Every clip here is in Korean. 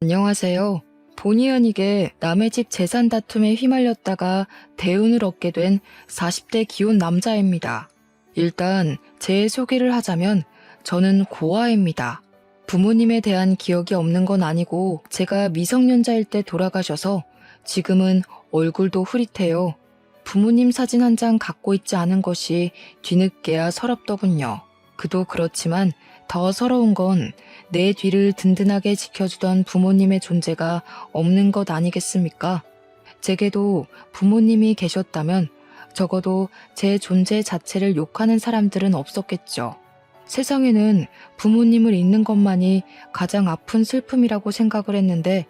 안녕하세요. 본의 아니게 남의 집 재산 다툼에 휘말렸다가 대운을 얻게 된 40대 기혼 남자입니다. 일단 제 소개를 하자면 저는 고아입니다. 부모님에 대한 기억이 없는 건 아니고 제가 미성년자일 때 돌아가셔서 지금은 얼굴도 흐릿해요. 부모님 사진 한 장 갖고 있지 않은 것이 뒤늦게야 서럽더군요. 그도 그렇지만 더 서러운 건 내 뒤를 든든하게 지켜주던 부모님의 존재가 없는 것 아니겠습니까? 제게도 부모님이 계셨다면 적어도 제 존재 자체를 욕하는 사람들은 없었겠죠. 세상에는 부모님을 잃는 것만이 가장 아픈 슬픔이라고 생각을 했는데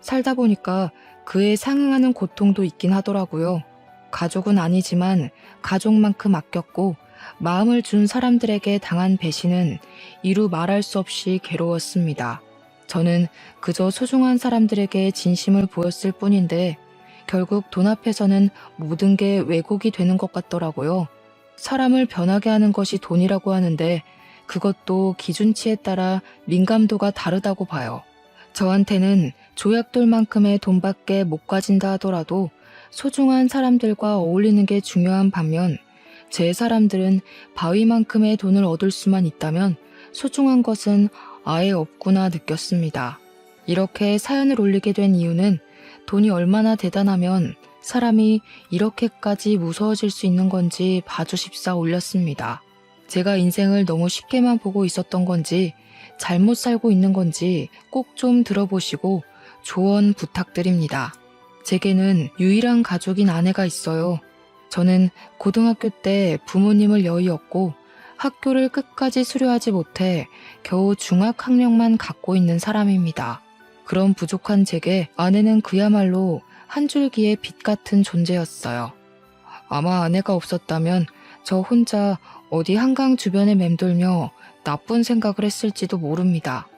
살다 보니까 그에 상응하는 고통도 있긴 하더라고요. 가족은 아니지만 가족만큼 아꼈고 마음을 준 사람들에게 당한 배신은 이루 말할 수 없이 괴로웠습니다. 저는 그저 소중한 사람들에게 진심을 보였을 뿐인데 결국 돈 앞에서는 모든 게 왜곡이 되는 것 같더라고요. 사람을 변하게 하는 것이 돈이라고 하는데 그것도 기준치에 따라 민감도가 다르다고 봐요. 저한테는 조약돌만큼의 돈밖에 못 가진다 하더라도 소중한 사람들과 어울리는 게 중요한 반면 제 사람들은 바위만큼의 돈을 얻을 수만 있다면 소중한 것은 아예 없구나 느꼈습니다. 이렇게 사연을 올리게 된 이유는 돈이 얼마나 대단하면 사람이 이렇게까지 무서워질 수 있는 건지 봐주십사 올렸습니다. 제가 인생을 너무 쉽게만 보고 있었던 건지 잘못 살고 있는 건지 꼭 좀 들어보시고 조언 부탁드립니다. 제게는 유일한 가족인 아내가 있어요. 저는 고등학교 때 부모님을 여의었고 학교를 끝까지 수료하지 못해 겨우 중학학력만 갖고 있는 사람입니다. 그런 부족한 제게 아내는 그야말로 한 줄기의 빛 같은 존재였어요. 아마 아내가 없었다면 저 혼자 어디 한강 주변에 맴돌며 나쁜 생각을 했을지도 모릅니다.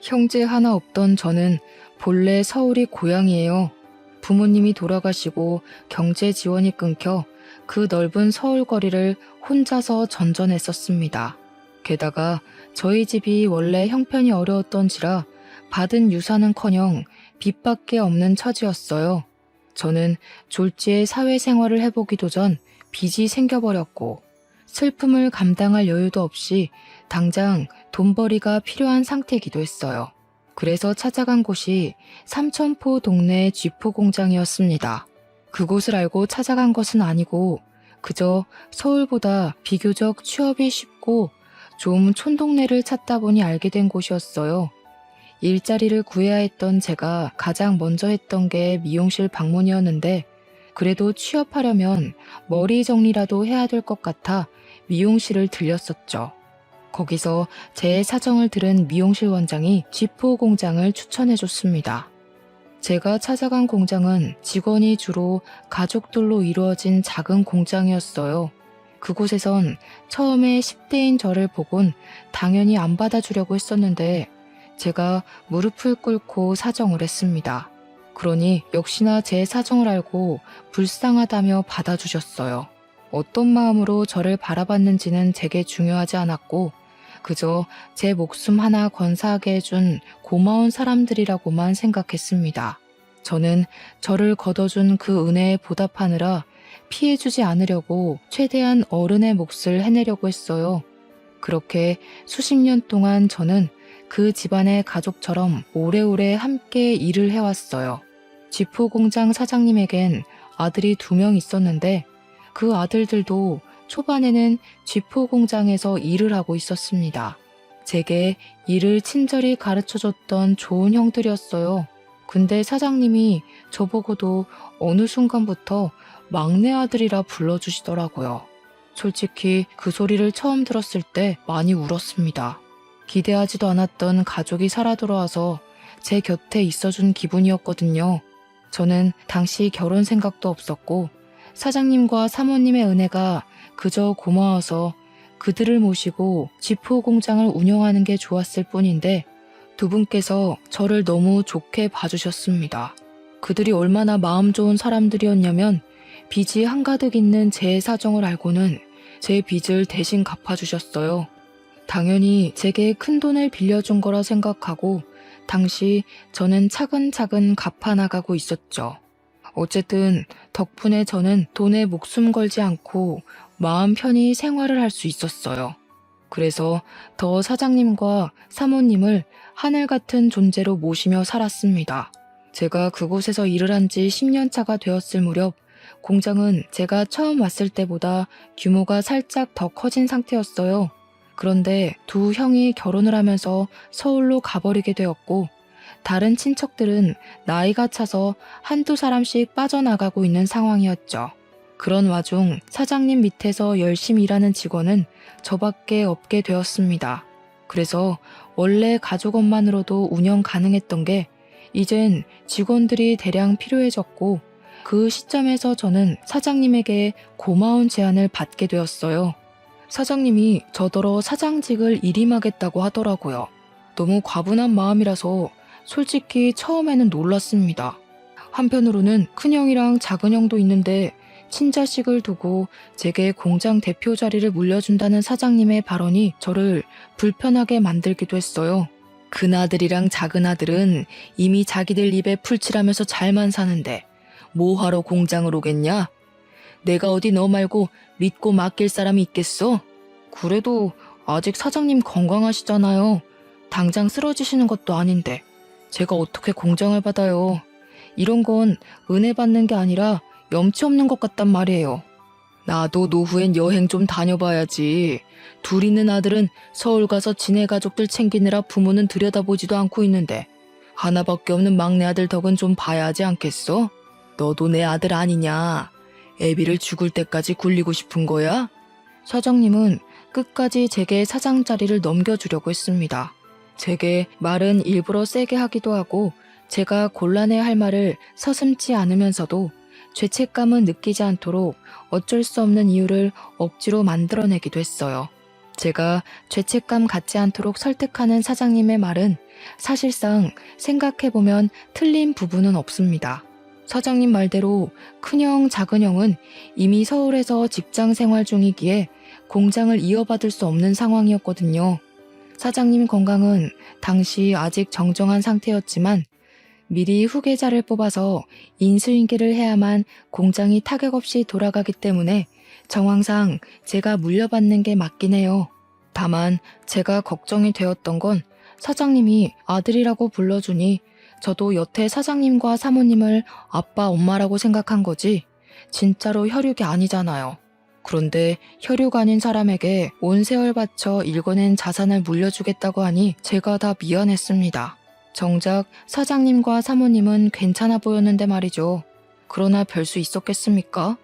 형제 하나 없던 저는 본래 서울이 고향이에요. 부모님이 돌아가시고 경제 지원이 끊겨 그 넓은 서울 거리를 혼자서 전전했었습니다. 게다가 저희 집이 원래 형편이 어려웠던지라 받은 유산은커녕 빚밖에 없는 처지였어요. 저는 졸지에 사회생활을 해보기도 전 빚이 생겨버렸고 슬픔을 감당할 여유도 없이 당장 돈벌이가 필요한 상태이기도 했어요. 그래서 찾아간 곳이 삼천포 동네 쥐포 공장이었습니다. 그곳을 알고 찾아간 것은 아니고 그저 서울보다 비교적 취업이 쉽고 좀 촌동네를 찾다 보니 알게 된 곳이었어요. 일자리를 구해야 했던 제가 가장 먼저 했던 게 미용실 방문이었는데 그래도 취업하려면 머리 정리라도 해야 될 것 같아 미용실을 들렸었죠. 거기서 제 사정을 들은 미용실 원장이 쥐포 공장을 추천해줬습니다. 제가 찾아간 공장은 직원이 주로 가족들로 이루어진 작은 공장이었어요. 그곳에선 처음에 10대인 저를 보곤 당연히 안 받아주려고 했었는데 제가 무릎을 꿇고 사정을 했습니다. 그러니 역시나 제 사정을 알고 불쌍하다며 받아주셨어요. 어떤 마음으로 저를 바라봤는지는 제게 중요하지 않았고 그저 제 목숨 하나 건사하게 해준 고마운 사람들이라고만 생각했습니다. 저는 저를 걷어준 그 은혜에 보답하느라 피해주지 않으려고 최대한 어른의 몫을 해내려고 했어요. 그렇게 수십 년 동안 저는 그 집안의 가족처럼 오래오래 함께 일을 해왔어요. 쥐포 공장 사장님에겐 아들이 2명 있었는데 그 아들들도 초반에는 쥐포 공장에서 일을 하고 있었습니다. 제게 일을 친절히 가르쳐줬던 좋은 형들이었어요. 근데 사장님이 저보고도 어느 순간부터 막내 아들이라 불러주시더라고요. 솔직히 그 소리를 처음 들었을 때 많이 울었습니다. 기대하지도 않았던 가족이 살아 돌아와서 제 곁에 있어준 기분이었거든요. 저는 당시 결혼 생각도 없었고 사장님과 사모님의 은혜가 그저 고마워서 그들을 모시고 쥐포 공장을 운영하는 게 좋았을 뿐인데 두 분께서 저를 너무 좋게 봐주셨습니다. 그들이 얼마나 마음 좋은 사람들이었냐면 빚이 한가득 있는 제 사정을 알고는 제 빚을 대신 갚아주셨어요. 당연히 제게 큰 돈을 빌려준 거라 생각하고 당시 저는 차근차근 갚아나가고 있었죠. 어쨌든 덕분에 저는 돈에 목숨 걸지 않고 마음 편히 생활을 할 수 있었어요. 그래서 더 사장님과 사모님을 하늘 같은 존재로 모시며 살았습니다. 제가 그곳에서 일을 한 지 10년 차가 되었을 무렵 공장은 제가 처음 왔을 때보다 규모가 살짝 더 커진 상태였어요. 그런데 두 형이 결혼을 하면서 서울로 가버리게 되었고 다른 친척들은 나이가 차서 한두 사람씩 빠져나가고 있는 상황이었죠. 그런 와중 사장님 밑에서 열심히 일하는 직원은 저밖에 없게 되었습니다. 그래서 원래 가족원만으로도 운영 가능했던 게 이젠 직원들이 대량 필요해졌고 그 시점에서 저는 사장님에게 고마운 제안을 받게 되었어요. 사장님이 저더러 사장직을 일임하겠다고 하더라고요. 너무 과분한 마음이라서 솔직히 처음에는 놀랐습니다. 한편으로는 큰형이랑 작은형도 있는데 친자식을 두고 제게 공장 대표 자리를 물려준다는 사장님의 발언이 저를 불편하게 만들기도 했어요. 큰아들이랑 작은아들은 이미 자기들 입에 풀칠하면서 잘만 사는데 뭐하러 공장을 오겠냐? 내가 어디 너 말고 믿고 맡길 사람이 있겠어? 그래도 아직 사장님 건강하시잖아요. 당장 쓰러지시는 것도 아닌데 제가 어떻게 공장을 받아요. 이런 건 은혜 받는 게 아니라 염치 없는 것 같단 말이에요. 나도 노후엔 여행 좀 다녀봐야지. 둘 있는 아들은 서울 가서 지네 가족들 챙기느라 부모는 들여다보지도 않고 있는데 하나밖에 없는 막내 아들 덕은 좀 봐야 하지 않겠어? 너도 내 아들 아니냐? 애비를 죽을 때까지 굴리고 싶은 거야? 사장님은 끝까지 제게 사장 자리를 넘겨주려고 했습니다. 제게 말은 일부러 세게 하기도 하고 제가 곤란해 할 말을 서슴지 않으면서도 죄책감은 느끼지 않도록 어쩔 수 없는 이유를 억지로 만들어내기도 했어요. 제가 죄책감 갖지 않도록 설득하는 사장님의 말은 사실상 생각해보면 틀린 부분은 없습니다. 사장님 말대로 큰형, 작은형은 이미 서울에서 직장 생활 중이기에 공장을 이어받을 수 없는 상황이었거든요. 사장님 건강은 당시 아직 정정한 상태였지만 미리 후계자를 뽑아서 인수인계를 해야만 공장이 타격 없이 돌아가기 때문에 정황상 제가 물려받는 게 맞긴 해요. 다만 제가 걱정이 되었던 건 사장님이 아들이라고 불러주니 저도 여태 사장님과 사모님을 아빠, 엄마라고 생각한 거지 진짜로 혈육이 아니잖아요. 그런데 혈육 아닌 사람에게 온 세월 바쳐 일궈낸 자산을 물려주겠다고 하니 제가 다 미안했습니다. 정작 사장님과 사모님은 괜찮아 보였는데 말이죠. 그러나 별 수 있었겠습니까?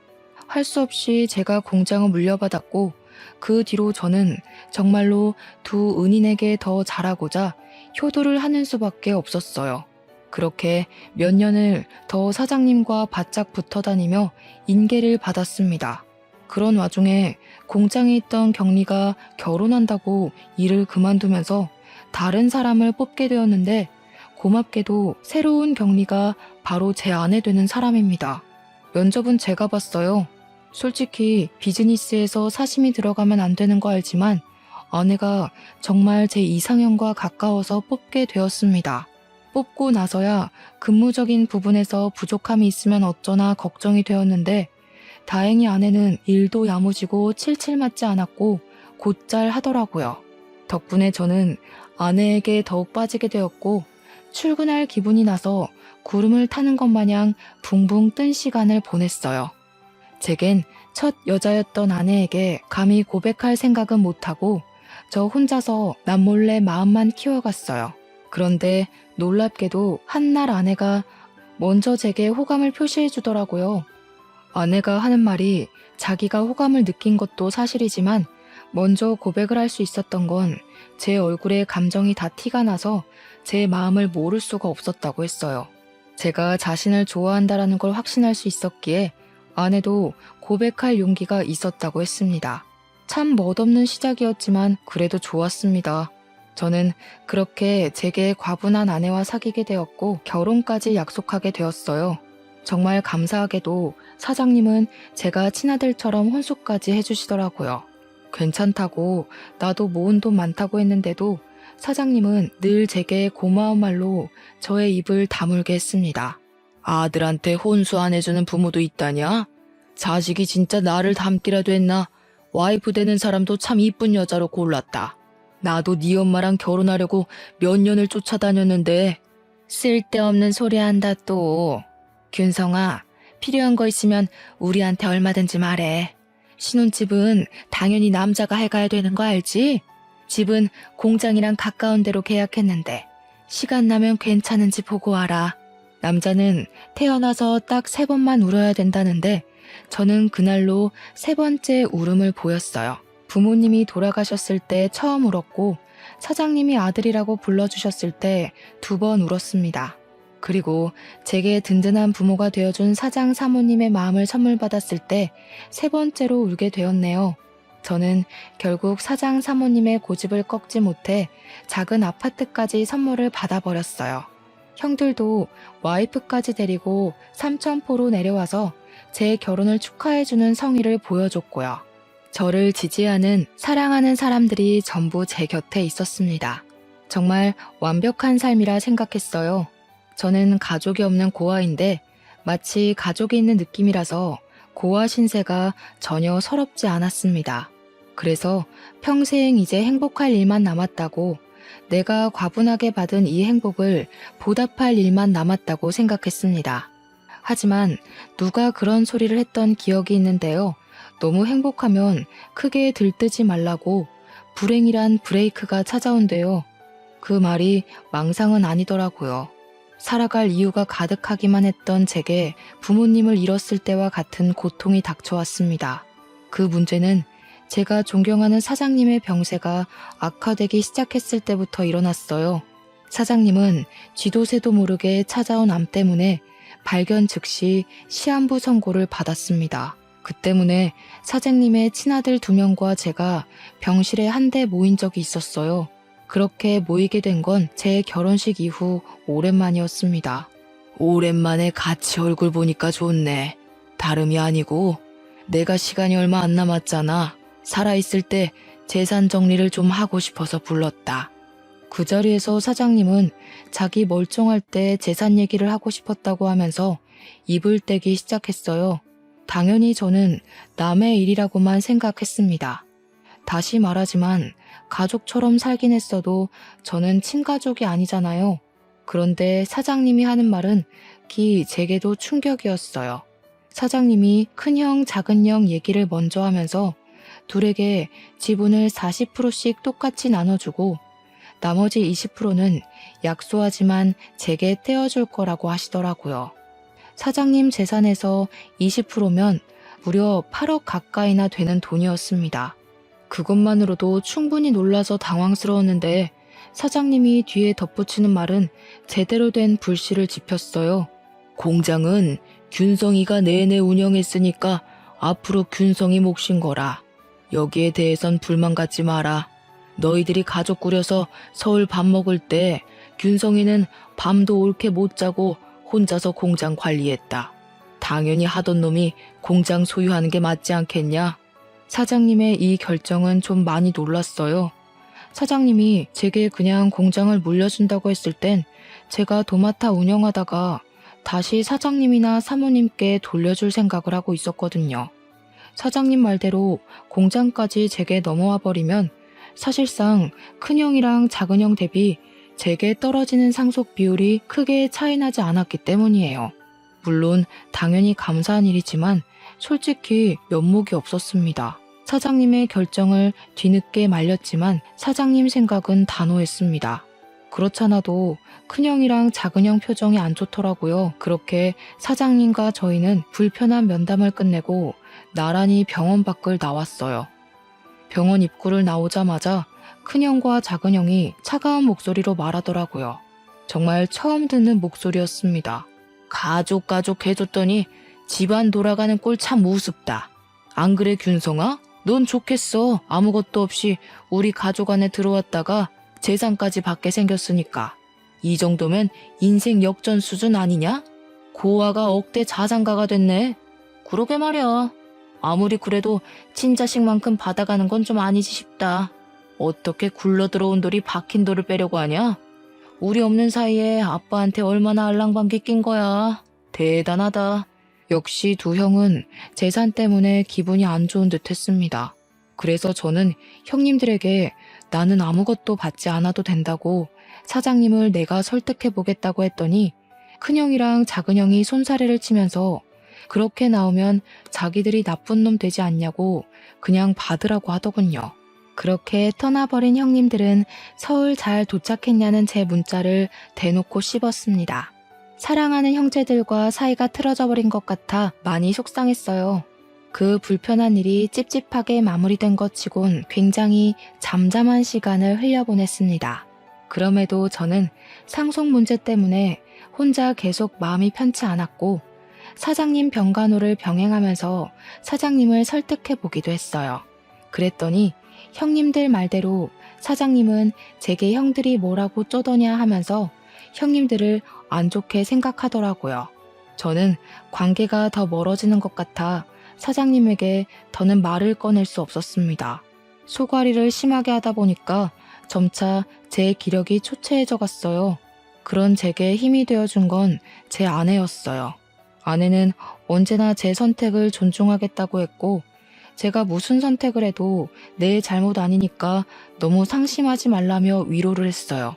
할 수 없이 제가 공장을 물려받았고 그 뒤로 저는 정말로 두 은인에게 더 잘하고자 효도를 하는 수밖에 없었어요. 그렇게 몇 년을 더 사장님과 바짝 붙어 다니며 인계를 받았습니다. 그런 와중에 공장에 있던 경리가 결혼한다고 일을 그만두면서 다른 사람을 뽑게 되었는데 고맙게도 새로운 경리가 바로 제 아내 되는 사람입니다. 면접은 제가 봤어요. 솔직히 비즈니스에서 사심이 들어가면 안 되는 거 알지만 아내가 정말 제 이상형과 가까워서 뽑게 되었습니다. 뽑고 나서야 근무적인 부분에서 부족함이 있으면 어쩌나 걱정이 되었는데 다행히 아내는 일도 야무지고 칠칠 맞지 않았고 곧잘 하더라고요. 덕분에 저는 아내에게 더욱 빠지게 되었고 출근할 기분이 나서 구름을 타는 것 마냥 붕붕 뜬 시간을 보냈어요. 제겐 첫 여자였던 아내에게 감히 고백할 생각은 못하고 저 혼자서 남몰래 마음만 키워갔어요. 그런데 놀랍게도 한날 아내가 먼저 제게 호감을 표시해 주더라고요. 아내가 하는 말이 자기가 호감을 느낀 것도 사실이지만 먼저 고백을 할 수 있었던 건 제 얼굴에 감정이 다 티가 나서 제 마음을 모를 수가 없었다고 했어요. 제가 자신을 좋아한다라는 걸 확신할 수 있었기에 아내도 고백할 용기가 있었다고 했습니다. 참 멋없는 시작이었지만 그래도 좋았습니다. 저는 그렇게 제게 과분한 아내와 사귀게 되었고 결혼까지 약속하게 되었어요. 정말 감사하게도 사장님은 제가 친아들처럼 혼수까지 해주시더라고요. 괜찮다고 나도 모은 돈 많다고 했는데도 사장님은 늘 제게 고마운 말로 저의 입을 다물게 했습니다. 아들한테 혼수 안 해주는 부모도 있다냐? 자식이 진짜 나를 닮기라도 했나? 와이프 되는 사람도 참 이쁜 여자로 골랐다. 나도 네 엄마랑 결혼하려고 몇 년을 쫓아다녔는데. 쓸데없는 소리 한다 또. 균성아, 필요한 거 있으면 우리한테 얼마든지 말해. 신혼집은 당연히 남자가 해가야 되는 거 알지? 집은 공장이랑 가까운 데로 계약했는데 시간 나면 괜찮은지 보고 와라. 남자는 태어나서 딱 3번만 울어야 된다는데 저는 그날로 3번째 울음을 보였어요. 부모님이 돌아가셨을 때 처음 울었고 사장님이 아들이라고 불러주셨을 때 2번 울었습니다. 그리고 제게 든든한 부모가 되어준 사장 사모님의 마음을 선물 받았을 때 3번째로 울게 되었네요. 저는 결국 사장 사모님의 고집을 꺾지 못해 작은 아파트까지 선물을 받아버렸어요. 형들도 와이프까지 데리고 삼천포로 내려와서 제 결혼을 축하해주는 성의를 보여줬고요. 저를 지지하는, 사랑하는 사람들이 전부 제 곁에 있었습니다. 정말 완벽한 삶이라 생각했어요. 저는 가족이 없는 고아인데 마치 가족이 있는 느낌이라서 고아 신세가 전혀 서럽지 않았습니다. 그래서 평생 이제 행복할 일만 남았다고, 내가 과분하게 받은 이 행복을 보답할 일만 남았다고 생각했습니다. 하지만 누가 그런 소리를 했던 기억이 있는데요. 너무 행복하면 크게 들뜨지 말라고 불행이란 브레이크가 찾아온대요. 그 말이 망상은 아니더라고요. 살아갈 이유가 가득하기만 했던 제게 부모님을 잃었을 때와 같은 고통이 닥쳐왔습니다. 그 문제는 제가 존경하는 사장님의 병세가 악화되기 시작했을 때부터 일어났어요. 사장님은 쥐도 새도 모르게 찾아온 암 때문에 발견 즉시 시한부 선고를 받았습니다. 그 때문에 사장님의 친아들 2명과 제가 병실에 한데 모인 적이 있었어요. 그렇게 모이게 된 건 제 결혼식 이후 오랜만이었습니다. 오랜만에 같이 얼굴 보니까 좋네. 다름이 아니고 내가 시간이 얼마 안 남았잖아. 살아있을 때 재산 정리를 좀 하고 싶어서 불렀다. 그 자리에서 사장님은 자기 멀쩡할 때 재산 얘기를 하고 싶었다고 하면서 입을 떼기 시작했어요. 당연히 저는 남의 일이라고만 생각했습니다. 다시 말하지만 가족처럼 살긴 했어도 저는 친가족이 아니잖아요. 그런데 사장님이 하는 말은 제게도 충격이었어요. 사장님이 큰형, 작은형 얘기를 먼저 하면서 둘에게 지분을 40%씩 똑같이 나눠주고 나머지 20%는 약소하지만 제게 떼어줄 거라고 하시더라고요. 사장님 재산에서 20%면 무려 8억 가까이나 되는 돈이었습니다. 그것만으로도 충분히 놀라서 당황스러웠는데 사장님이 뒤에 덧붙이는 말은 제대로 된 불씨를 지폈어요. 공장은 균성이가 내내 운영했으니까 앞으로 균성이 몫인 거라. 여기에 대해선 불만 갖지 마라. 너희들이 가족 꾸려서 서울 밥 먹을 때 균성이는 밤도 옳게 못 자고 혼자서 공장 관리했다. 당연히 하던 놈이 공장 소유하는 게 맞지 않겠냐? 사장님의 이 결정은 좀 많이 놀랐어요. 사장님이 제게 그냥 공장을 물려준다고 했을 땐 제가 도맡아 운영하다가 다시 사장님이나 사모님께 돌려줄 생각을 하고 있었거든요. 사장님 말대로 공장까지 제게 넘어와 버리면 사실상 큰형이랑 작은형 대비 제게 떨어지는 상속 비율이 크게 차이나지 않았기 때문이에요. 물론 당연히 감사한 일이지만 솔직히 면목이 없었습니다. 사장님의 결정을 뒤늦게 말렸지만 사장님 생각은 단호했습니다. 그렇잖아도 큰형이랑 작은형 표정이 안 좋더라고요. 그렇게 사장님과 저희는 불편한 면담을 끝내고 나란히 병원 밖을 나왔어요. 병원 입구를 나오자마자 큰형과 작은형이 차가운 목소리로 말하더라고요. 정말 처음 듣는 목소리였습니다. 가족 해줬더니 집안 돌아가는 꼴 참 우습다. 안 그래 균성아? 넌 좋겠어. 아무것도 없이 우리 가족 안에 들어왔다가 재산까지 받게 생겼으니까. 이 정도면 인생 역전 수준 아니냐? 고아가 억대 자산가가 됐네. 그러게 말이야. 아무리 그래도 친자식만큼 받아가는 건 좀 아니지 싶다. 어떻게 굴러 들어온 돌이 박힌 돌을 빼려고 하냐? 우리 없는 사이에 아빠한테 얼마나 알랑방귀 낀 거야. 대단하다. 역시 두 형은 재산 때문에 기분이 안 좋은 듯 했습니다. 그래서 저는 형님들에게 나는 아무것도 받지 않아도 된다고 사장님을 내가 설득해 보겠다고 했더니 큰형이랑 작은형이 손사래를 치면서 그렇게 나오면 자기들이 나쁜 놈 되지 않냐고 그냥 받으라고 하더군요. 그렇게 떠나버린 형님들은 서울 잘 도착했냐는 제 문자를 대놓고 씹었습니다. 사랑하는 형제들과 사이가 틀어져 버린 것 같아 많이 속상했어요. 그 불편한 일이 찝찝하게 마무리된 것 치곤 굉장히 잠잠한 시간을 흘려보냈습니다. 그럼에도 저는 상속 문제 때문에 혼자 계속 마음이 편치 않았고 사장님 병간호를 병행하면서 사장님을 설득해 보기도 했어요. 그랬더니 형님들 말대로 사장님은 제게 형들이 뭐라고 쪼더냐 하면서 형님들을 안 좋게 생각하더라고요. 저는 관계가 더 멀어지는 것 같아 사장님에게 더는 말을 꺼낼 수 없었습니다. 소가리를 심하게 하다 보니까 점차 제 기력이 초췌해져 갔어요. 그런 제게 힘이 되어준 건 제 아내였어요. 아내는 언제나 제 선택을 존중하겠다고 했고 제가 무슨 선택을 해도 내 잘못 아니니까 너무 상심하지 말라며 위로를 했어요.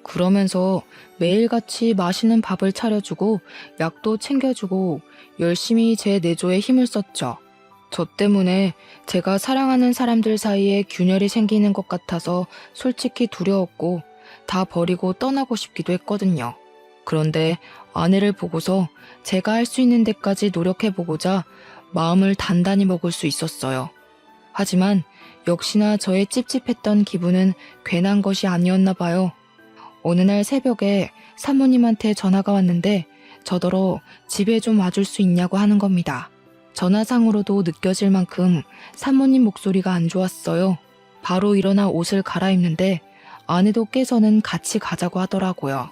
그러면서 매일같이 맛있는 밥을 차려주고 약도 챙겨주고 열심히 제 내조에 힘을 썼죠. 저 때문에 제가 사랑하는 사람들 사이에 균열이 생기는 것 같아서 솔직히 두려웠고 다 버리고 떠나고 싶기도 했거든요. 그런데 아내를 보고서 제가 할 수 있는 데까지 노력해보고자 마음을 단단히 먹을 수 있었어요. 하지만 역시나 저의 찝찝했던 기분은 괜한 것이 아니었나 봐요. 어느 날 새벽에 사모님한테 전화가 왔는데 저더러 집에 좀 와줄 수 있냐고 하는 겁니다. 전화상으로도 느껴질 만큼 사모님 목소리가 안 좋았어요. 바로 일어나 옷을 갈아입는데 아내도 깨서는 같이 가자고 하더라고요.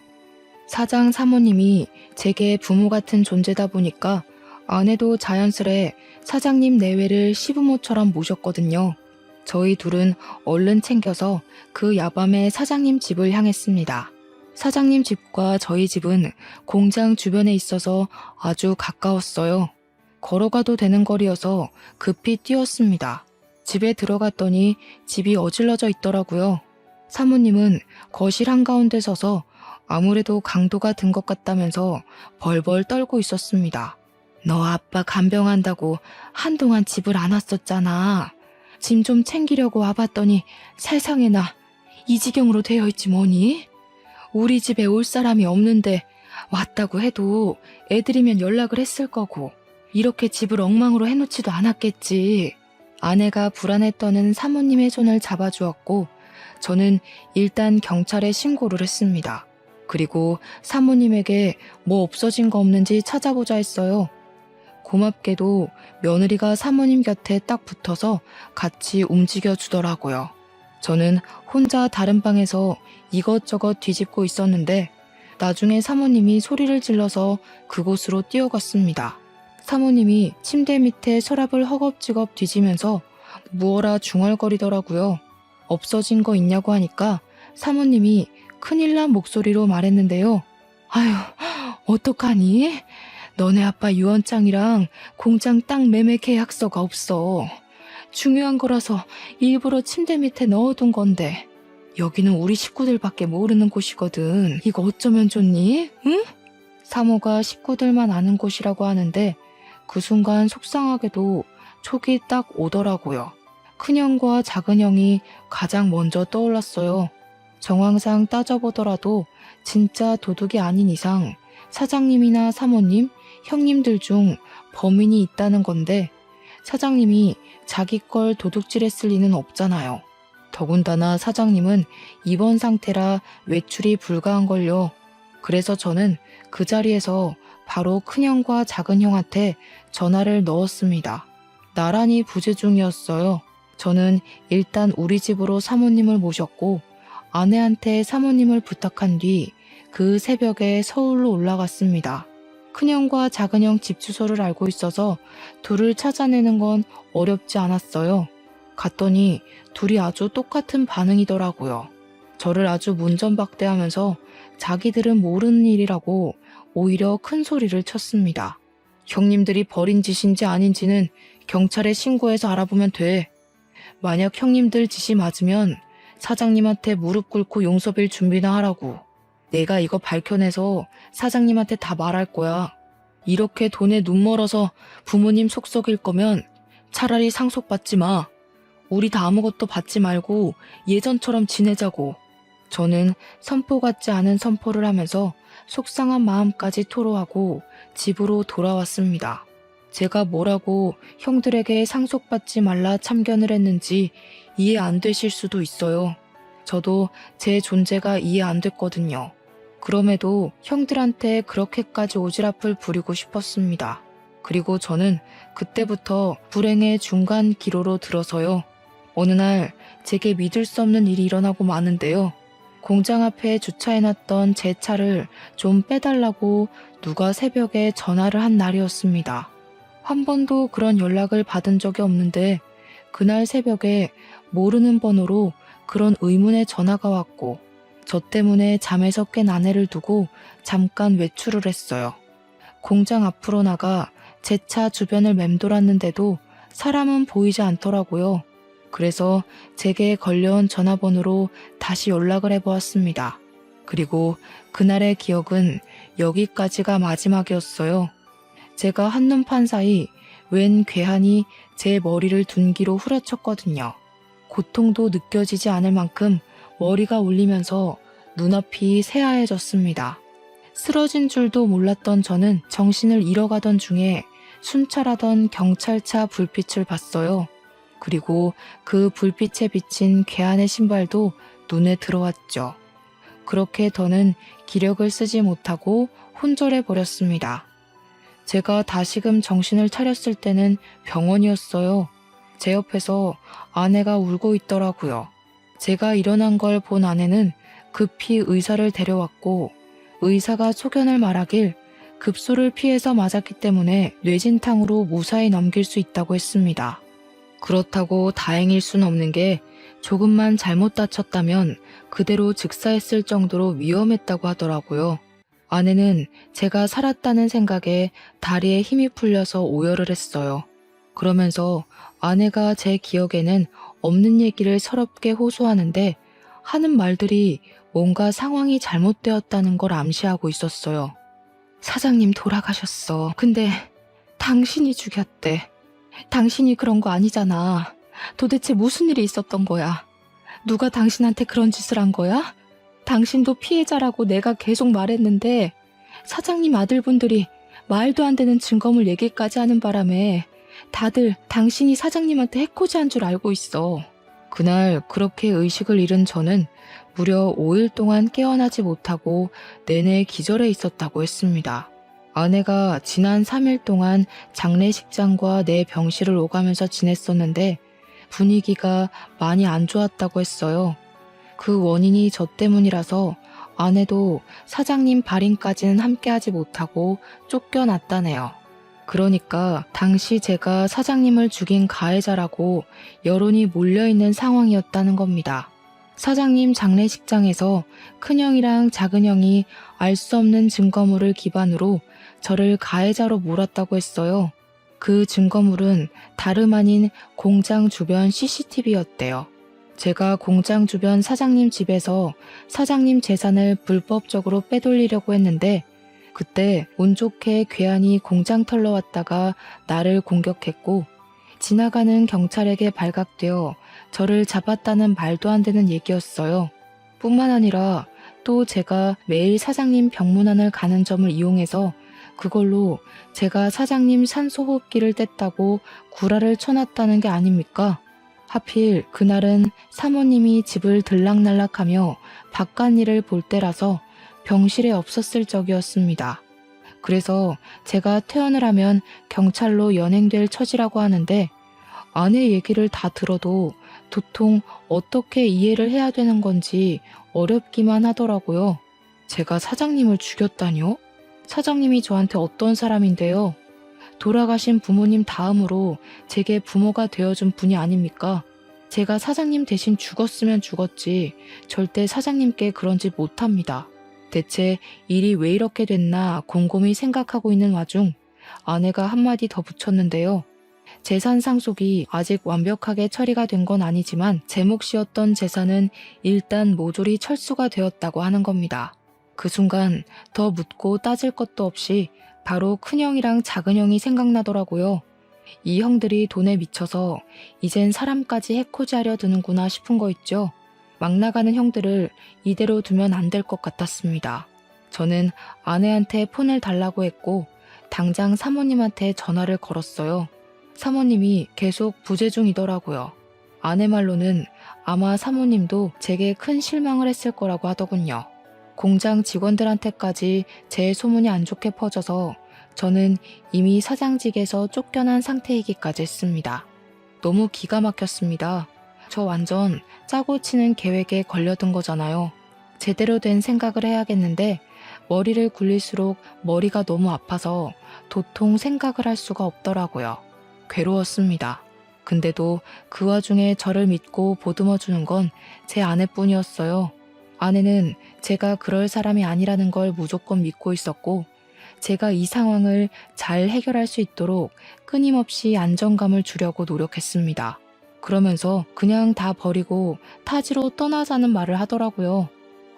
사장 사모님이 제게 부모 같은 존재다 보니까 아내도 자연스레 사장님 내외를 시부모처럼 모셨거든요. 저희 둘은 얼른 챙겨서 그 야밤에 사장님 집을 향했습니다. 사장님 집과 저희 집은 공장 주변에 있어서 아주 가까웠어요. 걸어가도 되는 거리여서 급히 뛰었습니다. 집에 들어갔더니 집이 어질러져 있더라고요. 사모님은 거실 한가운데 서서 아무래도 강도가 든 것 같다면서 벌벌 떨고 있었습니다. 너 아빠 간병한다고 한동안 집을 안 왔었잖아. 짐 좀 챙기려고 와봤더니 세상에나 이 지경으로 되어 있지 뭐니? 우리 집에 올 사람이 없는데 왔다고 해도 애들이면 연락을 했을 거고 이렇게 집을 엉망으로 해놓지도 않았겠지. 아내가 불안해 떠는 사모님의 손을 잡아주었고 저는 일단 경찰에 신고를 했습니다. 그리고 사모님에게 뭐 없어진 거 없는지 찾아보자 했어요. 고맙게도 며느리가 사모님 곁에 딱 붙어서 같이 움직여 주더라고요. 저는 혼자 다른 방에서 이것저것 뒤집고 있었는데 나중에 사모님이 소리를 질러서 그곳으로 뛰어갔습니다. 사모님이 침대 밑에 서랍을 허겁지겁 뒤지면서 무어라 중얼거리더라고요. 없어진 거 있냐고 하니까 사모님이 큰일 난 목소리로 말했는데요. 아휴, 어떡하니? 너네 아빠 유언장이랑 공장 땅 매매 계약서가 없어. 중요한 거라서 일부러 침대 밑에 넣어둔 건데 여기는 우리 식구들밖에 모르는 곳이거든. 이거 어쩌면 좋니? 응? 사모가 식구들만 아는 곳이라고 하는데 그 순간 속상하게도 촉이 딱 오더라고요. 큰형과 작은형이 가장 먼저 떠올랐어요. 정황상 따져보더라도 진짜 도둑이 아닌 이상 사장님이나 사모님, 형님들 중 범인이 있다는 건데 사장님이 자기 걸 도둑질했을 리는 없잖아요. 더군다나 사장님은 입원 상태라 외출이 불가한걸요. 그래서 저는 그 자리에서 바로 큰형과 작은형한테 전화를 넣었습니다. 나란히 부재 중이었어요. 저는 일단 우리 집으로 사모님을 모셨고 아내한테 사모님을 부탁한 뒤 그 새벽에 서울로 올라갔습니다. 큰형과 작은형 집 주소를 알고 있어서 둘을 찾아내는 건 어렵지 않았어요. 갔더니 둘이 아주 똑같은 반응이더라고요. 저를 아주 문전박대하면서 자기들은 모르는 일이라고 오히려 큰 소리를 쳤습니다. 형님들이 벌인 짓인지 아닌지는 경찰에 신고해서 알아보면 돼. 만약 형님들 짓이 맞으면 사장님한테 무릎 꿇고 용서빌 준비나 하라고. 내가 이거 밝혀내서 사장님한테 다 말할 거야. 이렇게 돈에 눈 멀어서 부모님 속 썩일 거면 차라리 상속받지 마. 우리 다 아무것도 받지 말고 예전처럼 지내자고. 저는 선포 같지 않은 선포를 하면서 속상한 마음까지 토로하고 집으로 돌아왔습니다. 제가 뭐라고 형들에게 상속받지 말라 참견을 했는지 이해 안 되실 수도 있어요. 저도 제 존재가 이해 안 됐거든요. 그럼에도 형들한테 그렇게까지 오지랖을 부리고 싶었습니다. 그리고 저는 그때부터 불행의 중간 기로로 들어서요. 어느 날 제게 믿을 수 없는 일이 일어나고 마는데요. 공장 앞에 주차해놨던 제 차를 좀 빼달라고 누가 새벽에 전화를 한 날이었습니다. 한 번도 그런 연락을 받은 적이 없는데 그날 새벽에 모르는 번호로 그런 의문의 전화가 왔고 저 때문에 잠에서 깬 아내를 두고 잠깐 외출을 했어요. 공장 앞으로 나가 제 차 주변을 맴돌았는데도 사람은 보이지 않더라고요. 그래서 제게 걸려온 전화번호로 다시 연락을 해보았습니다. 그리고 그날의 기억은 여기까지가 마지막이었어요. 제가 한눈 판 사이 웬 괴한이 제 머리를 둔기로 후려쳤거든요. 고통도 느껴지지 않을 만큼 머리가 울리면서 눈앞이 새하얘졌습니다. 쓰러진 줄도 몰랐던 저는 정신을 잃어가던 중에 순찰하던 경찰차 불빛을 봤어요. 그리고 그 불빛에 비친 괴한의 신발도 눈에 들어왔죠. 그렇게 더는 기력을 쓰지 못하고 혼절해 버렸습니다. 제가 다시금 정신을 차렸을 때는 병원이었어요. 제 옆에서 아내가 울고 있더라고요. 제가 일어난 걸 본 아내는 급히 의사를 데려왔고 의사가 소견을 말하길 급소를 피해서 맞았기 때문에 뇌진탕으로 무사히 넘길 수 있다고 했습니다. 그렇다고 다행일 순 없는 게 조금만 잘못 다쳤다면 그대로 즉사했을 정도로 위험했다고 하더라고요. 아내는 제가 살았다는 생각에 다리에 힘이 풀려서 오열을 했어요. 그러면서 아내가 제 기억에는 없는 얘기를 서럽게 호소하는데 하는 말들이 뭔가 상황이 잘못되었다는 걸 암시하고 있었어요. 사장님 돌아가셨어. 근데 당신이 죽였대. 당신이 그런 거 아니잖아. 도대체 무슨 일이 있었던 거야? 누가 당신한테 그런 짓을 한 거야? 당신도 피해자라고 내가 계속 말했는데 사장님 아들분들이 말도 안 되는 증거물 얘기까지 하는 바람에 다들 당신이 사장님한테 해코지한 줄 알고 있어. 그날 그렇게 의식을 잃은 저는 무려 5일 동안 깨어나지 못하고 내내 기절해 있었다고 했습니다. 아내가 지난 3일 동안 장례식장과 내 병실을 오가면서 지냈었는데 분위기가 많이 안 좋았다고 했어요. 그 원인이 저 때문이라서 아내도 사장님 발인까지는 함께하지 못하고 쫓겨났다네요. 그러니까 당시 제가 사장님을 죽인 가해자라고 여론이 몰려있는 상황이었다는 겁니다. 사장님 장례식장에서 큰형이랑 작은형이 알 수 없는 증거물을 기반으로 저를 가해자로 몰았다고 했어요. 그 증거물은 다름 아닌 공장 주변 CCTV였대요. 제가 공장 주변 사장님 집에서 사장님 재산을 불법적으로 빼돌리려고 했는데 그때 운 좋게 괴한이 공장 털러 왔다가 나를 공격했고 지나가는 경찰에게 발각되어 저를 잡았다는 말도 안 되는 얘기였어요. 뿐만 아니라 또 제가 매일 사장님 병문안을 가는 점을 이용해서 그걸로 제가 사장님 산소호흡기를 뗐다고 구라를 쳐놨다는 게 아닙니까? 하필 그날은 사모님이 집을 들락날락하며 바깥일을 볼 때라서 병실에 없었을 적이었습니다. 그래서 제가 퇴원을 하면 경찰로 연행될 처지라고 하는데 아내 얘기를 다 들어도 도통 어떻게 이해를 해야 되는 건지 어렵기만 하더라고요. 제가 사장님을 죽였다니요? 사장님이 저한테 어떤 사람인데요? 돌아가신 부모님 다음으로 제게 부모가 되어준 분이 아닙니까? 제가 사장님 대신 죽었으면 죽었지 절대 사장님께 그런 짓 못합니다. 대체 일이 왜 이렇게 됐나 곰곰이 생각하고 있는 와중 아내가 한마디 더 붙였는데요. 재산 상속이 아직 완벽하게 처리가 된 건 아니지만 제 몫이었던 재산은 일단 모조리 철수가 되었다고 하는 겁니다. 그 순간 더 묻고 따질 것도 없이 바로 큰형이랑 작은형이 생각나더라고요. 이 형들이 돈에 미쳐서 이젠 사람까지 해코지하려 드는구나 싶은 거 있죠. 막 나가는 형들을 이대로 두면 안 될 것 같았습니다. 저는 아내한테 폰을 달라고 했고 당장 사모님한테 전화를 걸었어요. 사모님이 계속 부재 중이더라고요. 아내 말로는 아마 사모님도 제게 큰 실망을 했을 거라고 하더군요. 공장 직원들한테까지 제 소문이 안 좋게 퍼져서 저는 이미 사장직에서 쫓겨난 상태이기까지 했습니다. 너무 기가 막혔습니다. 저 완전 짜고 치는 계획에 걸려든 거잖아요. 제대로 된 생각을 해야겠는데 머리를 굴릴수록 머리가 너무 아파서 도통 생각을 할 수가 없더라고요. 괴로웠습니다. 근데도 그 와중에 저를 믿고 보듬어주는 건 제 아내뿐이었어요. 아내는 제가 그럴 사람이 아니라는 걸 무조건 믿고 있었고 제가 이 상황을 잘 해결할 수 있도록 끊임없이 안정감을 주려고 노력했습니다. 그러면서 그냥 다 버리고 타지로 떠나자는 말을 하더라고요.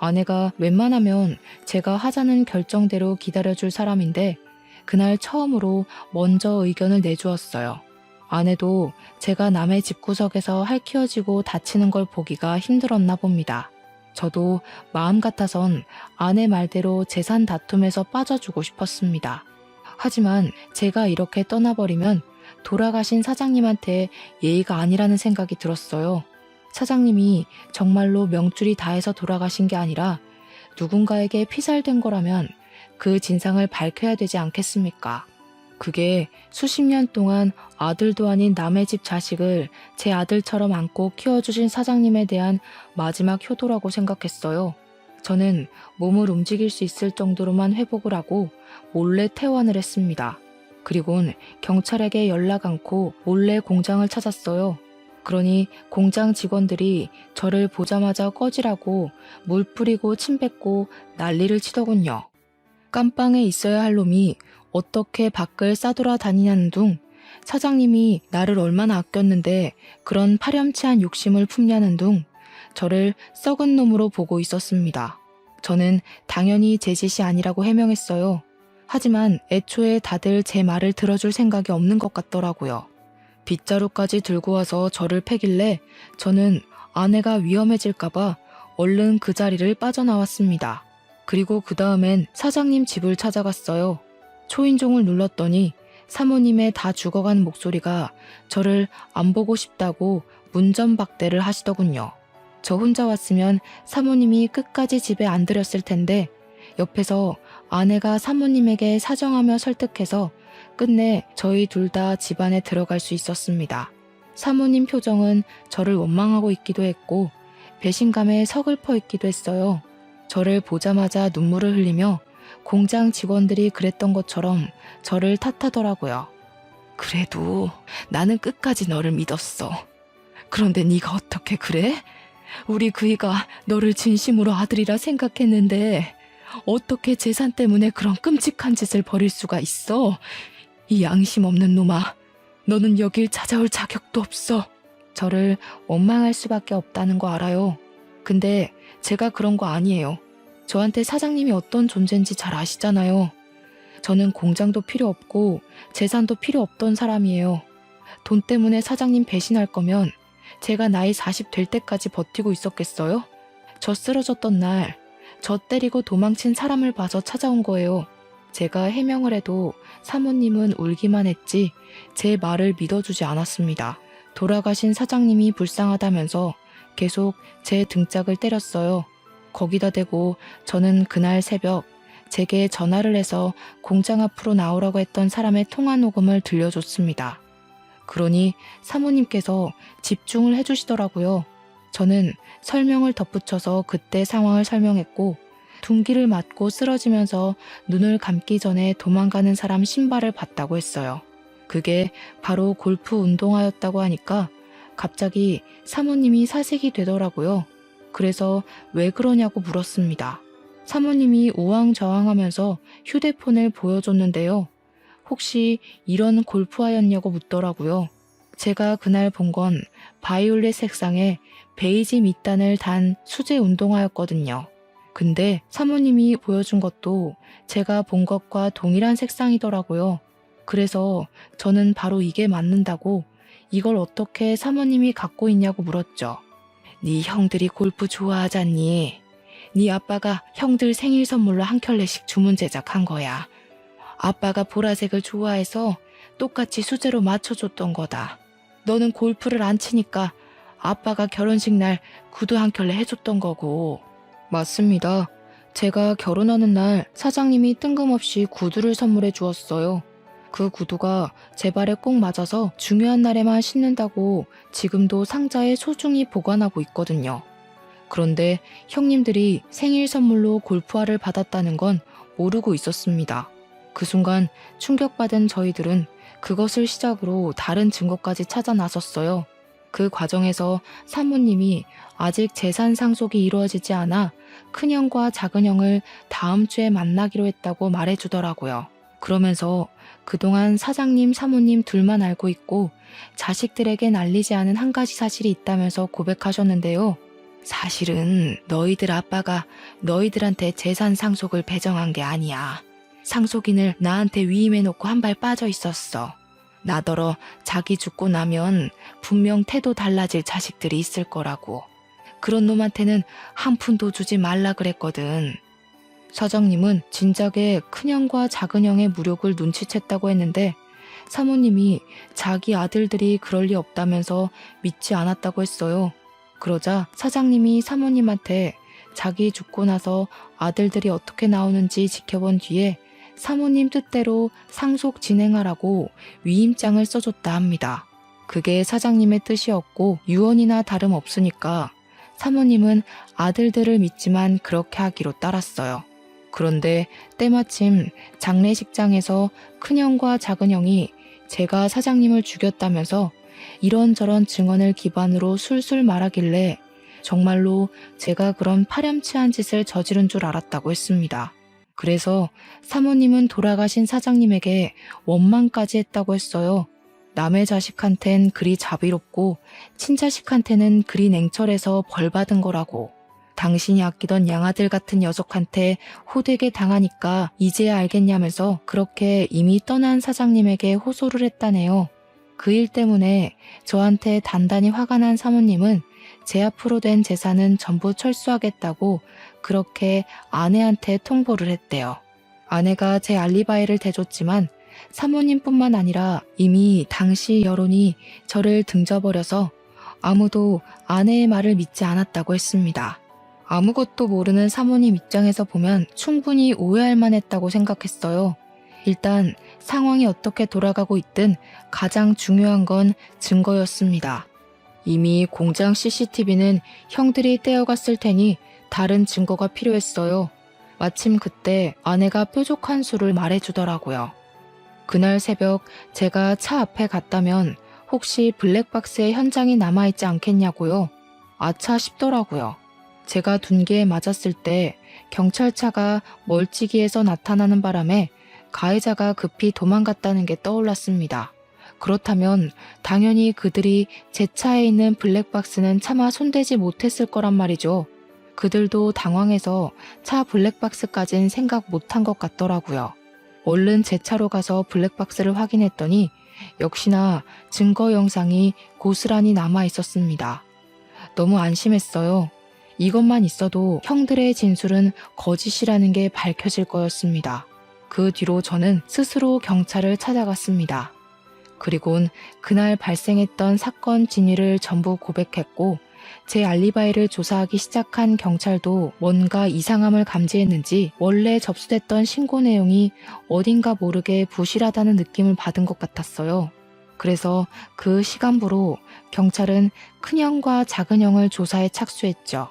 아내가 웬만하면 제가 하자는 결정대로 기다려줄 사람인데 그날 처음으로 먼저 의견을 내주었어요. 아내도 제가 남의 집구석에서 할퀴어지고 다치는 걸 보기가 힘들었나 봅니다. 저도 마음 같아선 아내 말대로 재산 다툼에서 빠져주고 싶었습니다. 하지만 제가 이렇게 떠나버리면 돌아가신 사장님한테 예의가 아니라는 생각이 들었어요. 사장님이 정말로 명줄이 다해서 돌아가신 게 아니라 누군가에게 피살된 거라면 그 진상을 밝혀야 되지 않겠습니까? 그게 수십 년 동안 아들도 아닌 남의 집 자식을 제 아들처럼 안고 키워주신 사장님에 대한 마지막 효도라고 생각했어요. 저는 몸을 움직일 수 있을 정도로만 회복을 하고 몰래 퇴원을 했습니다. 그리곤 경찰에게 연락 않고 몰래 공장을 찾았어요. 그러니 공장 직원들이 저를 보자마자 꺼지라고 물 뿌리고 침 뱉고 난리를 치더군요. 깜빵에 있어야 할 놈이 어떻게 밖을 싸돌아다니냐는 둥, 사장님이 나를 얼마나 아꼈는데 그런 파렴치한 욕심을 품냐는 둥, 저를 썩은 놈으로 보고 있었습니다. 저는 당연히 제 짓이 아니라고 해명했어요. 하지만 애초에 다들 제 말을 들어줄 생각이 없는 것 같더라고요. 빗자루까지 들고 와서 저를 패길래 저는 아내가 위험해질까봐 얼른 그 자리를 빠져나왔습니다. 그리고 그 다음엔 사장님 집을 찾아갔어요. 초인종을 눌렀더니 사모님의 다 죽어간 목소리가 저를 안 보고 싶다고 문전박대를 하시더군요. 저 혼자 왔으면 사모님이 끝까지 집에 안 들였을 텐데 옆에서 아내가 사모님에게 사정하며 설득해서 끝내 저희 둘 다 집안에 들어갈 수 있었습니다. 사모님 표정은 저를 원망하고 있기도 했고 배신감에 서글퍼 있기도 했어요. 저를 보자마자 눈물을 흘리며 공장 직원들이 그랬던 것처럼 저를 탓하더라고요. 그래도 나는 끝까지 너를 믿었어. 그런데 네가 어떻게 그래? 우리 그이가 너를 진심으로 아들이라 생각했는데 어떻게 재산 때문에 그런 끔찍한 짓을 벌일 수가 있어? 이 양심 없는 놈아, 너는 여길 찾아올 자격도 없어. 저를 원망할 수밖에 없다는 거 알아요. 근데 제가 그런 거 아니에요. 저한테 사장님이 어떤 존재인지 잘 아시잖아요. 저는 공장도 필요 없고 재산도 필요 없던 사람이에요. 돈 때문에 사장님 배신할 거면 제가 나이 40 될 때까지 버티고 있었겠어요? 저 쓰러졌던 날, 저 때리고 도망친 사람을 봐서 찾아온 거예요. 제가 해명을 해도 사모님은 울기만 했지 제 말을 믿어주지 않았습니다. 돌아가신 사장님이 불쌍하다면서 계속 제 등짝을 때렸어요. 거기다 대고 저는 그날 새벽 제게 전화를 해서 공장 앞으로 나오라고 했던 사람의 통화 녹음을 들려줬습니다. 그러니 사모님께서 집중을 해주시더라고요. 저는 설명을 덧붙여서 그때 상황을 설명했고 둔기를 맞고 쓰러지면서 눈을 감기 전에 도망가는 사람 신발을 봤다고 했어요. 그게 바로 골프 운동화였다고 하니까 갑자기 사모님이 사색이 되더라고요. 그래서 왜 그러냐고 물었습니다. 사모님이 우왕좌왕하면서 휴대폰을 보여줬는데요. 혹시 이런 골프화였냐고 묻더라고요. 제가 그날 본 건 바이올렛 색상의 베이지 밑단을 단 수제 운동화였거든요. 근데 사모님이 보여준 것도 제가 본 것과 동일한 색상이더라고요. 그래서 저는 바로 이게 맞는다고 이걸 어떻게 사모님이 갖고 있냐고 물었죠. 네 형들이 골프 좋아하잖니. 네 아빠가 형들 생일 선물로 한 켤레씩 주문 제작한 거야. 아빠가 보라색을 좋아해서 똑같이 수제로 맞춰줬던 거다. 너는 골프를 안 치니까 아빠가 결혼식 날 구두 한 켤레 해줬던 거고. 맞습니다. 제가 결혼하는 날 사장님이 뜬금없이 구두를 선물해 주었어요. 그 구두가 제 발에 꼭 맞아서 중요한 날에만 신는다고 지금도 상자에 소중히 보관하고 있거든요. 그런데 형님들이 생일 선물로 골프화를 받았다는 건 모르고 있었습니다. 그 순간 충격받은 저희들은 그것을 시작으로 다른 증거까지 찾아 나섰어요. 그 과정에서 사모님이 아직 재산 상속이 이루어지지 않아 큰형과 작은형을 다음 주에 만나기로 했다고 말해주더라고요. 그러면서 그동안 사장님, 사모님 둘만 알고 있고 자식들에겐 알리지 않은 한 가지 사실이 있다면서 고백하셨는데요. 사실은 너희들 아빠가 너희들한테 재산 상속을 배정한 게 아니야. 상속인을 나한테 위임해놓고 한 발 빠져 있었어. 나더러 자기 죽고 나면 분명 태도 달라질 자식들이 있을 거라고. 그런 놈한테는 한 푼도 주지 말라 그랬거든. 사장님은 진작에 큰형과 작은형의 무력을 눈치챘다고 했는데 사모님이 자기 아들들이 그럴 리 없다면서 믿지 않았다고 했어요. 그러자 사장님이 사모님한테 자기 죽고 나서 아들들이 어떻게 나오는지 지켜본 뒤에 사모님 뜻대로 상속 진행하라고 위임장을 써줬다 합니다. 그게 사장님의 뜻이었고 유언이나 다름없으니까 사모님은 아들들을 믿지만 그렇게 하기로 따랐어요. 그런데 때마침 장례식장에서 큰형과 작은형이 제가 사장님을 죽였다면서 이런저런 증언을 기반으로 술술 말하길래 정말로 제가 그런 파렴치한 짓을 저지른 줄 알았다고 했습니다. 그래서 사모님은 돌아가신 사장님에게 원망까지 했다고 했어요. 남의 자식한텐 그리 자비롭고 친자식한테는 그리 냉철해서 벌받은 거라고. 당신이 아끼던 양아들 같은 녀석한테 호되게 당하니까 이제야 알겠냐면서 그렇게 이미 떠난 사장님에게 호소를 했다네요. 그 일 때문에 저한테 단단히 화가 난 사모님은 제 앞으로 된 재산은 전부 철수하겠다고 그렇게 아내한테 통보를 했대요. 아내가 제 알리바이를 대줬지만 사모님뿐만 아니라 이미 당시 여론이 저를 등져버려서 아무도 아내의 말을 믿지 않았다고 했습니다. 아무것도 모르는 사모님 입장에서 보면 충분히 오해할 만했다고 생각했어요. 일단 상황이 어떻게 돌아가고 있든 가장 중요한 건 증거였습니다. 이미 공장 CCTV는 형들이 떼어갔을 테니 다른 증거가 필요했어요. 마침 그때 아내가 뾰족한 수를 말해주더라고요. 그날 새벽 제가 차 앞에 갔다면 혹시 블랙박스의 현장이 남아있지 않겠냐고요. 아차 싶더라고요. 제가 둔기에 맞았을 때 경찰차가 멀찍이에서 나타나는 바람에 가해자가 급히 도망갔다는 게 떠올랐습니다. 그렇다면 당연히 그들이 제 차에 있는 블랙박스는 차마 손대지 못했을 거란 말이죠. 그들도 당황해서 차 블랙박스까진 생각 못한 것 같더라고요. 얼른 제 차로 가서 블랙박스를 확인했더니 역시나 증거 영상이 고스란히 남아 있었습니다. 너무 안심했어요. 이것만 있어도 형들의 진술은 거짓이라는 게 밝혀질 거였습니다. 그 뒤로 저는 스스로 경찰을 찾아갔습니다. 그리곤 그날 발생했던 사건 진위를 전부 고백했고 제 알리바이를 조사하기 시작한 경찰도 뭔가 이상함을 감지했는지 원래 접수됐던 신고 내용이 어딘가 모르게 부실하다는 느낌을 받은 것 같았어요. 그래서 그 시간부로 경찰은 큰형과 작은형을 조사에 착수했죠.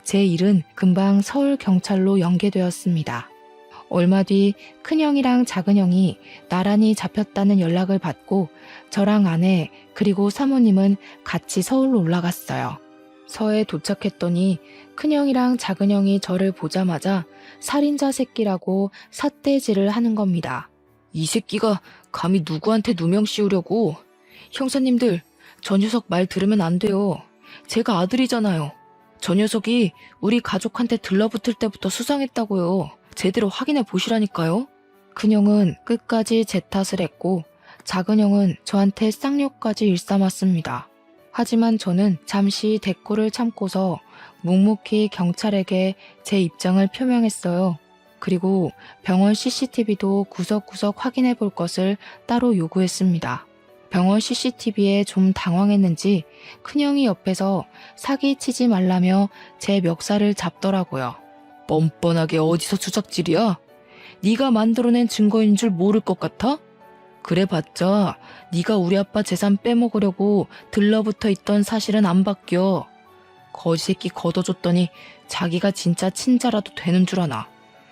제 일은 금방 서울경찰로 연계되었습니다. 얼마 뒤 큰형이랑 작은형이 나란히 잡혔다는 연락을 받고 저랑 아내 그리고 사모님은 같이 서울로 올라갔어요. 서에 도착했더니 큰형이랑 작은형이 저를 보자마자 살인자 새끼라고 삿대질을 하는 겁니다. 이 새끼가 감히 누구한테 누명 씌우려고. 형사님들, 저 녀석 말 들으면 안 돼요. 제가 아들이잖아요. 저 녀석이 우리 가족한테 들러붙을 때부터 수상했다고요. 제대로 확인해 보시라니까요. 큰형은 끝까지 제 탓을 했고 작은형은 저한테 쌍욕까지 일삼았습니다. 하지만 저는 잠시 대꾸를 참고서 묵묵히 경찰에게 제 입장을 표명했어요. 그리고 병원 CCTV도 구석구석 확인해 볼 것을 따로 요구했습니다. 병원 CCTV에 좀 당황했는지 큰형이 옆에서 사기치지 말라며 제 멱살을 잡더라고요. 뻔뻔하게 어디서 주작질이야? 네가 만들어낸 증거인 줄 모를 것 같아? 그래봤자 네가 우리 아빠 재산 빼먹으려고 들러붙어 있던 사실은 안 바뀌어. 거지새끼 걷어줬더니 자기가 진짜 친자라도 되는 줄 아나.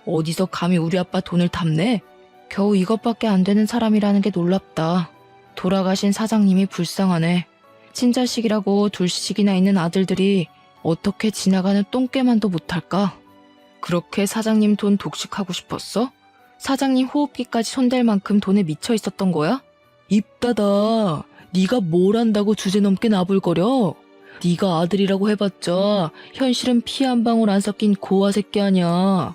어디서 감히 우리 아빠 돈을 탐내? 겨우 이것밖에 안 되는 사람이라는 게 놀랍다. 돌아가신 사장님이 불쌍하네. 친자식이라고 둘씩이나 있는 아들들이 어떻게 지나가는 똥개만도 못할까? 그렇게 사장님 돈 독식하고 싶었어? 사장님 호흡기까지 손댈 만큼 돈에 미쳐 있었던 거야? 입 닫아. 네가 뭘 안다고 주제넘게 나불거려? 네가 아들이라고 해봤자 현실은 피 한 방울 안 섞인 고아 새끼 아니야.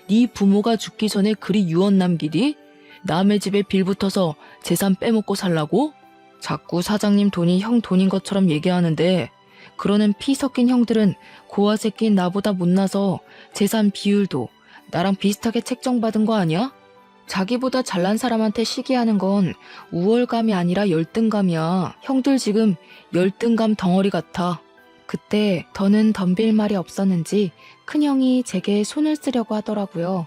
네 부모가 죽기 전에 그리 유언 남기디? 남의 집에 빌붙어서 재산 빼먹고 살라고? 자꾸 사장님 돈이 형 돈인 것처럼 얘기하는데 그러는 피 섞인 형들은 고아 새끼인 나보다 못나서 재산 비율도 나랑 비슷하게 책정받은 거 아니야? 자기보다 잘난 사람한테 시기하는 건 우월감이 아니라 열등감이야. 형들 지금 열등감 덩어리 같아. 그때 더는 덤빌 말이 없었는지 큰형이 제게 손을 쓰려고 하더라고요.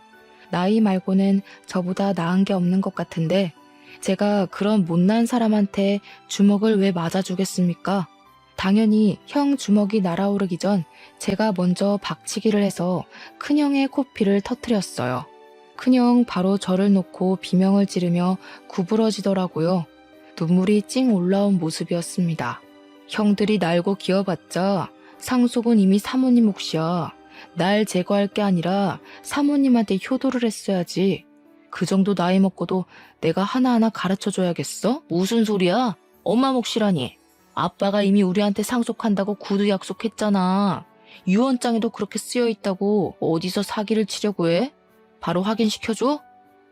나이 말고는 저보다 나은 게 없는 것 같은데 제가 그런 못난 사람한테 주먹을 왜 맞아주겠습니까? 당연히 형 주먹이 날아오르기 전 제가 먼저 박치기를 해서 큰형의 코피를 터뜨렸어요. 큰형 바로 저를 놓고 비명을 지르며 구부러지더라고요. 눈물이 찡 올라온 모습이었습니다. 형들이 날고 기어봤자 상속은 이미 사모님 몫이야. 날 제거할 게 아니라 사모님한테 효도를 했어야지. 그 정도 나이 먹고도 내가 하나하나 가르쳐줘야겠어? 무슨 소리야? 엄마 몫이라니. 아빠가 이미 우리한테 상속한다고 구두 약속했잖아. 유언장에도 그렇게 쓰여있다고 어디서 사기를 치려고 해? 바로 확인시켜줘?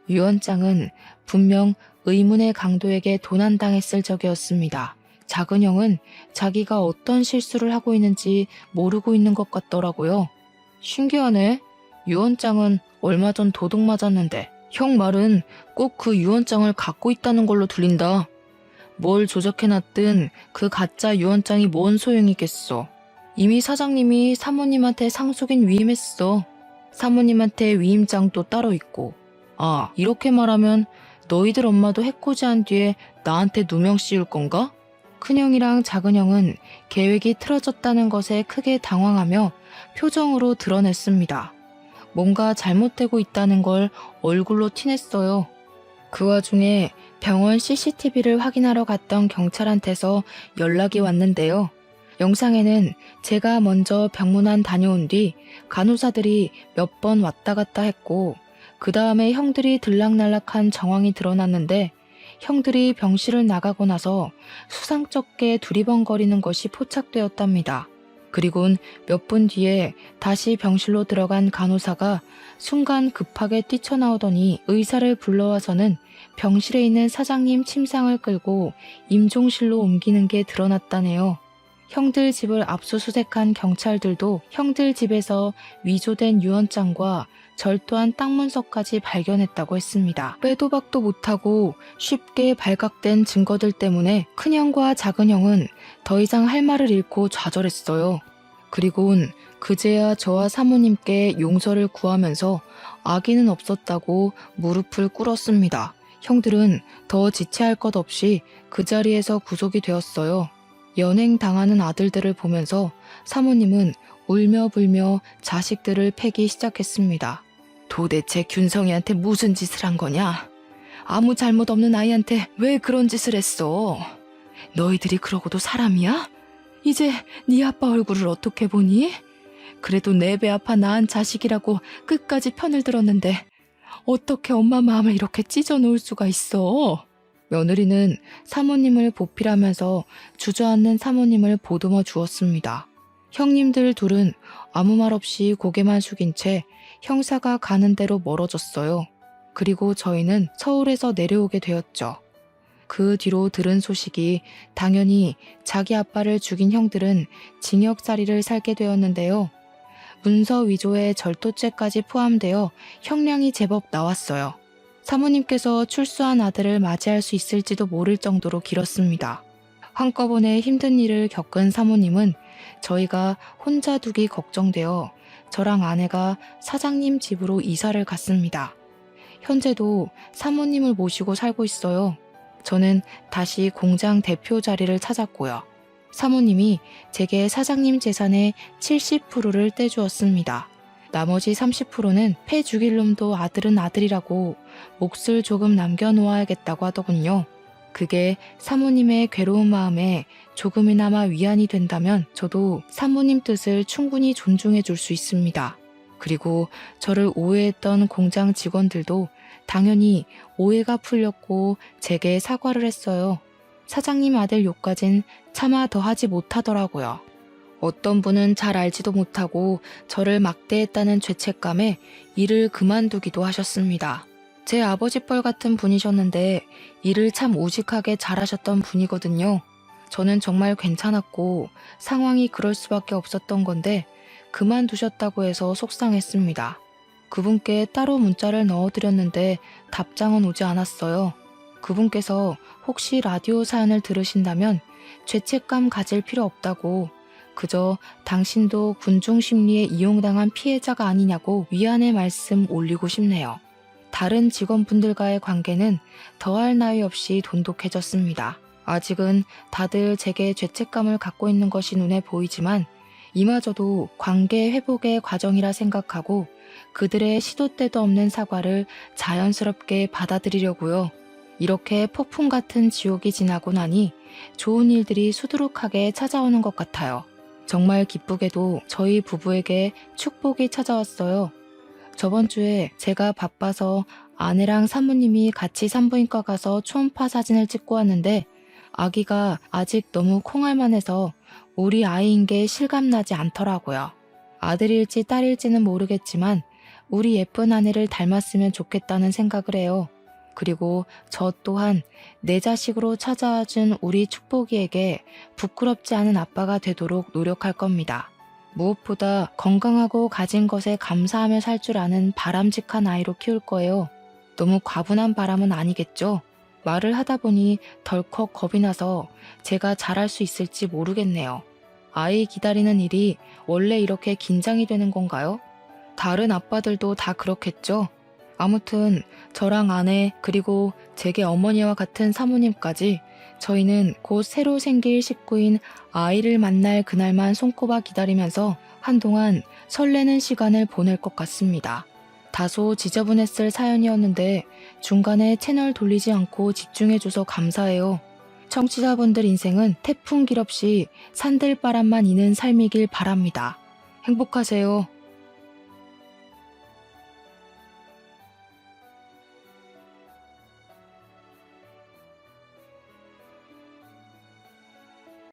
유언장은 분명 의문의 강도에게 도난당했을 적이었습니다. 작은 형은 자기가 어떤 실수를 하고 있는지 모르고 있는 것 같더라고요. 신기하네. 유언장은 얼마 전 도둑 맞았는데 형 말은 꼭 그 유언장을 갖고 있다는 걸로 들린다. 뭘 조작해놨든 그 가짜 유언장이 뭔 소용이겠어. 이미 사장님이 사모님한테 상속인 위임했어. 사모님한테 위임장도 따로 있고. 아, 이렇게 말하면 너희들 엄마도 해코지한 뒤에 나한테 누명 씌울 건가? 큰형이랑 작은형은 계획이 틀어졌다는 것에 크게 당황하며 표정으로 드러냈습니다. 뭔가 잘못되고 있다는 걸 얼굴로 티냈어요. 그 와중에 병원 CCTV를 확인하러 갔던 경찰한테서 연락이 왔는데요. 영상에는 제가 먼저 병문안 다녀온 뒤 간호사들이 몇 번 왔다 갔다 했고 그 다음에 형들이 들락날락한 정황이 드러났는데 형들이 병실을 나가고 나서 수상쩍게 두리번거리는 것이 포착되었답니다. 그리곤 몇 분 뒤에 다시 병실로 들어간 간호사가 순간 급하게 뛰쳐나오더니 의사를 불러와서는 병실에 있는 사장님 침상을 끌고 임종실로 옮기는 게 드러났다네요. 형들 집을 압수수색한 경찰들도 형들 집에서 위조된 유언장과 절도한 땅 문서까지 발견했다고 했습니다. 빼도 박도 못하고 쉽게 발각된 증거들 때문에 큰형과 작은형은 더 이상 할 말을 잃고 좌절했어요. 그리곤 그제야 저와 사모님께 용서를 구하면서 악의는 없었다고 무릎을 꿇었습니다. 형들은 더 지체할 것 없이 그 자리에서 구속이 되었어요. 연행당하는 아들들을 보면서 사모님은 울며 불며 자식들을 패기 시작했습니다. 도대체 균성이한테 무슨 짓을 한 거냐? 아무 잘못 없는 아이한테 왜 그런 짓을 했어? 너희들이 그러고도 사람이야? 이제 네 아빠 얼굴을 어떻게 보니? 그래도 내 배 아파 낳은 자식이라고 끝까지 편을 들었는데 어떻게 엄마 마음을 이렇게 찢어 놓을 수가 있어? 며느리는 사모님을 보필하면서 주저앉는 사모님을 보듬어 주었습니다. 형님들 둘은 아무 말 없이 고개만 숙인 채 형사가 가는 대로 멀어졌어요. 그리고 저희는 서울에서 내려오게 되었죠. 그 뒤로 들은 소식이 당연히 자기 아빠를 죽인 형들은 징역살이를 살게 되었는데요. 문서 위조에 절도죄까지 포함되어 형량이 제법 나왔어요. 사모님께서 출소한 아들을 맞이할 수 있을지도 모를 정도로 길었습니다. 한꺼번에 힘든 일을 겪은 사모님은 저희가 혼자 두기 걱정되어 저랑 아내가 사장님 집으로 이사를 갔습니다. 현재도 사모님을 모시고 살고 있어요. 저는 다시 공장 대표 자리를 찾았고요. 사모님이 제게 사장님 재산의 70%를 떼주었습니다. 나머지 30%는 패 죽일 놈도 아들은 아들이라고 몫을 조금 남겨놓아야겠다고 하더군요. 그게 사모님의 괴로운 마음에 조금이나마 위안이 된다면 저도 사모님 뜻을 충분히 존중해 줄 수 있습니다. 그리고 저를 오해했던 공장 직원들도 당연히 오해가 풀렸고 제게 사과를 했어요. 사장님 아들 욕까진 차마 더하지 못하더라고요. 어떤 분은 잘 알지도 못하고 저를 막대했다는 죄책감에 일을 그만두기도 하셨습니다. 제 아버지뻘 같은 분이셨는데 일을 참 우직하게 잘하셨던 분이거든요. 저는 정말 괜찮았고 상황이 그럴 수밖에 없었던 건데 그만두셨다고 해서 속상했습니다. 그분께 따로 문자를 넣어드렸는데 답장은 오지 않았어요. 그분께서 혹시 라디오 사연을 들으신다면 죄책감 가질 필요 없다고 그저 당신도 군중 심리에 이용당한 피해자가 아니냐고 위안의 말씀 올리고 싶네요. 다른 직원분들과의 관계는 더할 나위 없이 돈독해졌습니다. 아직은 다들 제게 죄책감을 갖고 있는 것이 눈에 보이지만 이마저도 관계 회복의 과정이라 생각하고 그들의 시도 때도 없는 사과를 자연스럽게 받아들이려고요. 이렇게 폭풍 같은 지옥이 지나고 나니 좋은 일들이 수두룩하게 찾아오는 것 같아요. 정말 기쁘게도 저희 부부에게 축복이 찾아왔어요. 저번 주에 제가 바빠서 아내랑 사모님이 같이 산부인과 가서 초음파 사진을 찍고 왔는데 아기가 아직 너무 콩알만해서 우리 아이인 게 실감나지 않더라고요. 아들일지 딸일지는 모르겠지만 우리 예쁜 아내를 닮았으면 좋겠다는 생각을 해요. 그리고 저 또한 내 자식으로 찾아와준 우리 축복이에게 부끄럽지 않은 아빠가 되도록 노력할 겁니다. 무엇보다 건강하고 가진 것에 감사하며 살 줄 아는 바람직한 아이로 키울 거예요. 너무 과분한 바람은 아니겠죠? 말을 하다 보니 덜컥 겁이 나서 제가 잘할 수 있을지 모르겠네요. 아이 기다리는 일이 원래 이렇게 긴장이 되는 건가요? 다른 아빠들도 다 그렇겠죠? 아무튼 저랑 아내 그리고 제게 어머니와 같은 사모님까지 저희는 곧 새로 생길 식구인 아이를 만날 그날만 손꼽아 기다리면서 한동안 설레는 시간을 보낼 것 같습니다. 다소 지저분했을 사연이었는데 중간에 채널 돌리지 않고 집중해줘서 감사해요. 청취자분들 인생은 태풍 길 없이 산들바람만 이는 삶이길 바랍니다. 행복하세요.